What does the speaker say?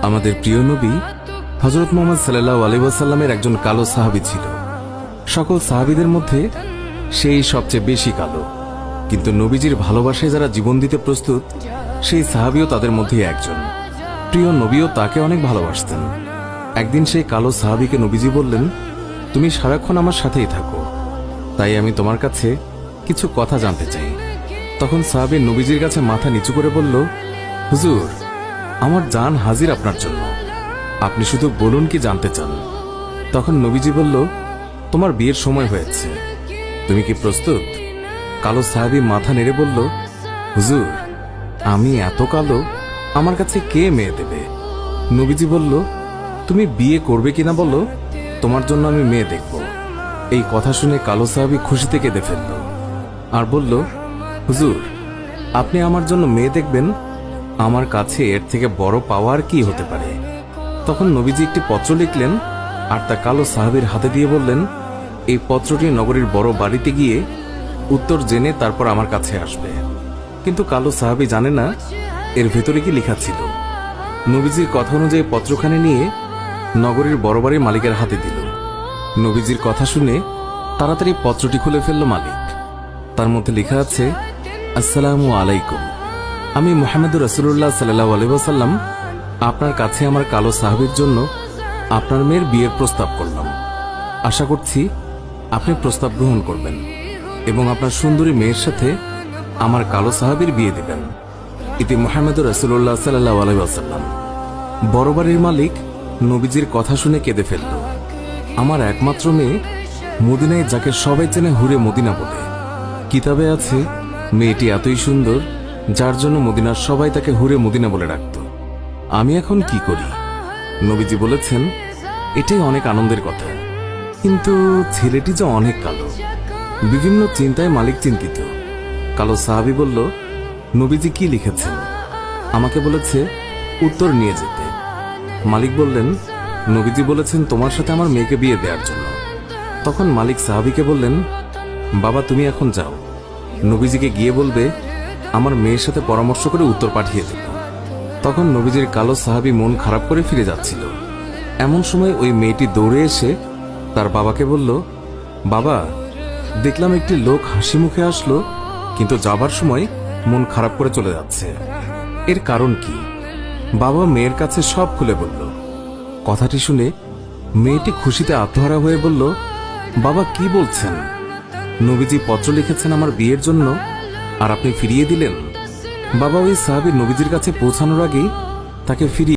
আমাদের প্রিয় নবী হযরত মুহাম্মদ সাল্লাল্লাহু আলাইহি ওয়াসাল্লামের একজন কালো সাহাবী ছিল। সকল সাহাবীদের মধ্যে সেই সবচেয়ে বেশি কালো, কিন্তু নবীজির ভালোবাসায় যারা জীবন দিতে প্রস্তুত সেই সাহাবীও তাদের মধ্যে একজন। প্রিয় নবীও তাকে অনেক ভালোবাসতেন। একদিন সেই কালো সাহাবীকে নবীজি বললেন, তুমি সারাক্ষণ আমার সাথেই থাকো, তাই আমি তোমার কাছে কিছু কথা জানতে চাই। তখন সাহাবী নবীজির কাছে মাথা নিচু করে বলল, হুজুর, আমার জান হাজির আপনার জন্য, আপনি শুধু বলুন কি জানতে চান। তখন নবীজি বলল, তোমার বিয়ের সময় হয়েছে, তুমি কি প্রস্তুত? কালো সাহাবী মাথা নেড়ে বলল, হুজুর, আমি এত কালো, আমার কাছে কে মেয়ে দেবে? নবীজি বলল, তুমি বিয়ে করবে কিনা বলো, তোমার জন্য আমি মেয়ে দেখব। এই কথা শুনে কালো সাহাবী খুশিতে কেঁদে ফেলল আর বলল, হুজুর, আপনি আমার জন্য মেয়ে দেখবেন, আমার কাছে এর থেকে বড় পাওয়ার কি হতে পারে? তখন নবীজি একটি পত্র লিখলেন আর তা কালো সাহাবীর হাতে দিয়ে বললেন, এই পত্রটি নগরীর বড় বাড়িতে গিয়ে উত্তর জেনে তারপর আমার কাছে আসবে। কিন্তু কালো সাহাবী জানে না এর ভেতরে কি লেখা ছিল। নবীজির কথা অনুযায়ী পত্রখানি নিয়ে নগরীর বড় বাড়ির মালিকের হাতে দিল। নবীজির কথা শুনে তাড়াতাড়ি পত্রটি খুলে ফেলল মালিক। তার মধ্যে লেখা আছে, আসসালামু আলাইকুম, আমি মুহাম্মদুর রাসূলুল্লাহ সাল্লাল্লাহু আলাইহি ওয়াসাল্লাম আপনার কাছে আমার কালো সাহাবীর জন্য আপনার মেয়ের বিয়ের প্রস্তাব করলাম। আশা করছি আপনি প্রস্তাব গ্রহণ করবেন এবং আপনার সুন্দরী মেয়ের সাথে আমার কালো সাহাবীর বিয়ে দেবেন। এতে মুহাম্মদুর রাসূলুল্লাহ সাল্লাল্লাহু আলাইহি ওয়াসাল্লাম। বড় বাড়ির মালিক নবীজির কথা শুনে কেঁদে ফেলল। আমার একমাত্র মেয়ে, মদিনায় যাকে সবাই চেনে হুরে মদিনা বলে। কিতাবে আছে মেয়েটি এতই সুন্দর যার জন্য মদিনার সবাই তাকে হুরে মদিনা বলে ডাকত। আমি এখন কি করি? নবীজি বলেছেন, এটাই অনেক আনন্দের কথা, কিন্তু ছেলেটি যে অনেক কালো। বিভিন্ন চিন্তায় মালিক চিন্তিত। কালো সাহাবী বলল, নবীজি কি লিখেছেন? আমাকে বলেছে উত্তর নিয়ে যেতে। মালিক বললেন, নবীজি বলেছেন তোমার সাথে আমার মেয়েকে বিয়ে দেওয়ার জন্য। তখন মালিক সাহাবীকে বললেন, বাবা, তুমি এখন যাও, নবীজিকে গিয়ে বলবে আমার মেয়ের সাথে পরামর্শ করে উত্তর পাঠিয়ে দেব। তখন নবীজির কালো সাহাবী মন খারাপ করে ফিরে যাচ্ছিল। এমন সময় ওই মেয়েটি দৌড়ে এসে তার বাবাকে বলল, বাবা, দেখলাম একটি লোক হাসি মুখে আসলো, কিন্তু যাবার সময় মন খারাপ করে চলে যাচ্ছে, এর কারণ কি? বাবা মেয়ের কাছে সব খুলে বলল। কথাটি শুনে মেয়েটি খুশিতে আত্মহারা হয়ে বলল, বাবা, কি বলছেন? নবীজি পত্র লিখেছেন আমার বিয়ের জন্য, আর আপনি ফিরিয়ে দিলেন? বাবা ওই সাহাবী নবীজির কাছে পৌঁছানোর আগেই তাকে ফিরিয়ে